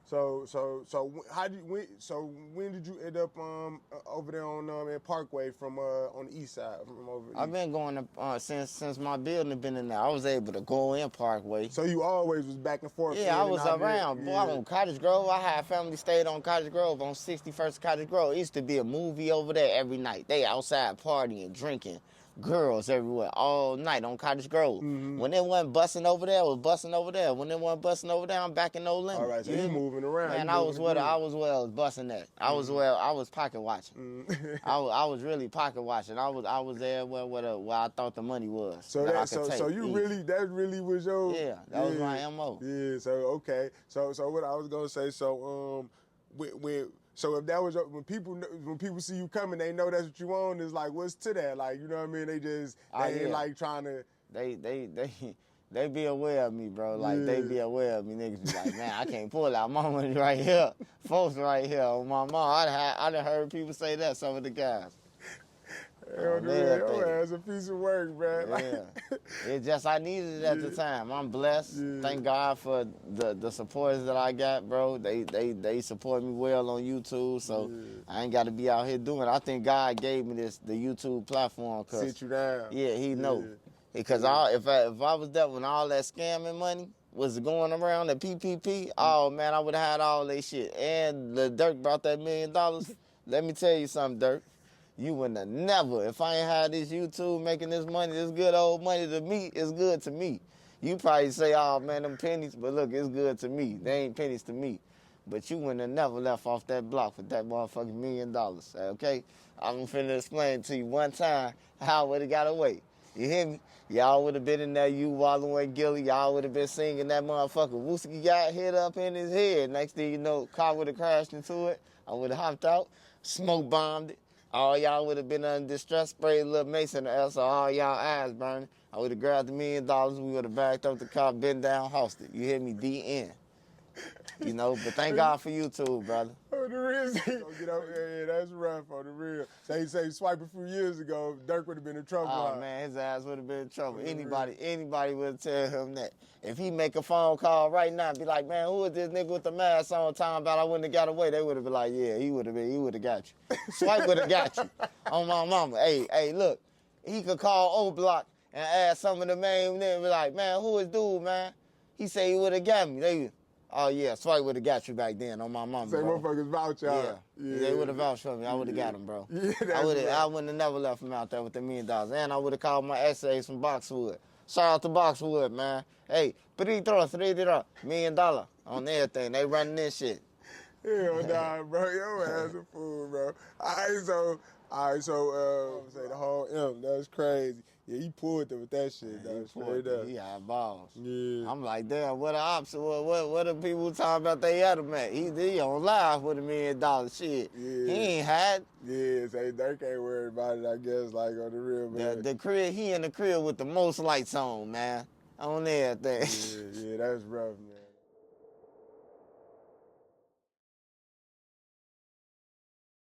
When did you end up over there on in Parkway from on the east side from over? I've been going to since my building been in there. I was able to go in Parkway. So you always was back and forth. Yeah, I was around. Boy, on Cottage Grove. I had family stayed on Cottage Grove on 61st Cottage Grove. It used to be a movie over there every night. They outside partying, drinking. Girls everywhere all night on Cottage Grove. Mm-hmm. When it wasn't busting over there, it was busting over there. When it wasn't busting over there, I'm back in No Limit. All right, so you moving around. Man, I was where I was busting that. I was pocket watching. I was really pocket watching. I was there where I thought the money was. So that really was your that was my MO. Yeah, so okay. So what I was gonna say, so if that was when people see you coming, they know that's what you on. Is like, what's to that? Like, you know what I mean? They ain't like trying to. They be aware of me, bro. Like they be aware of me. Niggas be like, man, I can't pull out my money right here. Folks right here on my mom. I done heard people say that. Some of the guys. It's a piece of work, man. Yeah. It's just I needed it at the time. I'm blessed. Yeah. Thank God for the supporters that I got, bro. They support me well on YouTube, so I ain't got to be out here doing it. I think God gave me the YouTube platform. Sit you down. Yeah, He know. Because if I was there when all that scamming money was going around, the PPP, oh man, I would have had all that shit. And Lil Durk brought that $1 million. Let me tell you something, Durk. You wouldn't have never, if I ain't had this YouTube making this money, this good old money to me, it's good to me. You probably say, oh man, them pennies, but look, it's good to me. They ain't pennies to me. But you wouldn't have never left off that block with that motherfucking $1 million, okay? I'm finna explain to you one time how I would have got away. You hear me? Y'all would have been in there, you Wallowing Gilly, y'all would have been singing that motherfucker. Wooski got hit up in his head. Next thing you know, car would have crashed into it. I would have hopped out, smoke bombed it. All y'all would have been under distress, sprayed a little mace in the air, so all y'all eyes burning. I would have grabbed $1 million, we would have backed up the car, been down, housed it. You hear me? DN. You know, but thank God for YouTube, brother. On the real, get out, yeah, that's rough on the real. Say swipe a few years ago, Durk would have been in trouble. Oh man, his ass would have been in trouble. Anybody would tell him that. If he make a phone call right now, be like, man, who is this nigga with the mask on talking about I wouldn't have got away? They would have been like, yeah, he would have got you. Swipe would have got you. On my mama. Hey, look, he could call oblock and ask some of the main niggas, be like, man, who is dude, man? He say he would have got me. Oh yeah, Swipe would have got you back then on my mama. Say motherfuckers vouch out. Yeah, they would have vouched for me. I would have got him, bro. Yeah, I wouldn't have never left him out there with the $1 million. And I would have called my essays from Boxwood. Shout out to Boxwood, man. Hey, $1 million on everything. They running this shit. Hell nah, bro. Your ass a fool, bro. All right, so say the whole M, that's crazy. Yeah, he pulled it with that shit, though. Straight up. He had balls. Yeah. I'm like, damn, what the ops? What are people talking about they had him at? He on live with $1 million shit. Yeah. He ain't had. Yeah, say Durk ain't worried about it, I guess, like on the real, man. The crib, he in the crib with the most lights on, man. On everything. Yeah, that's rough, man.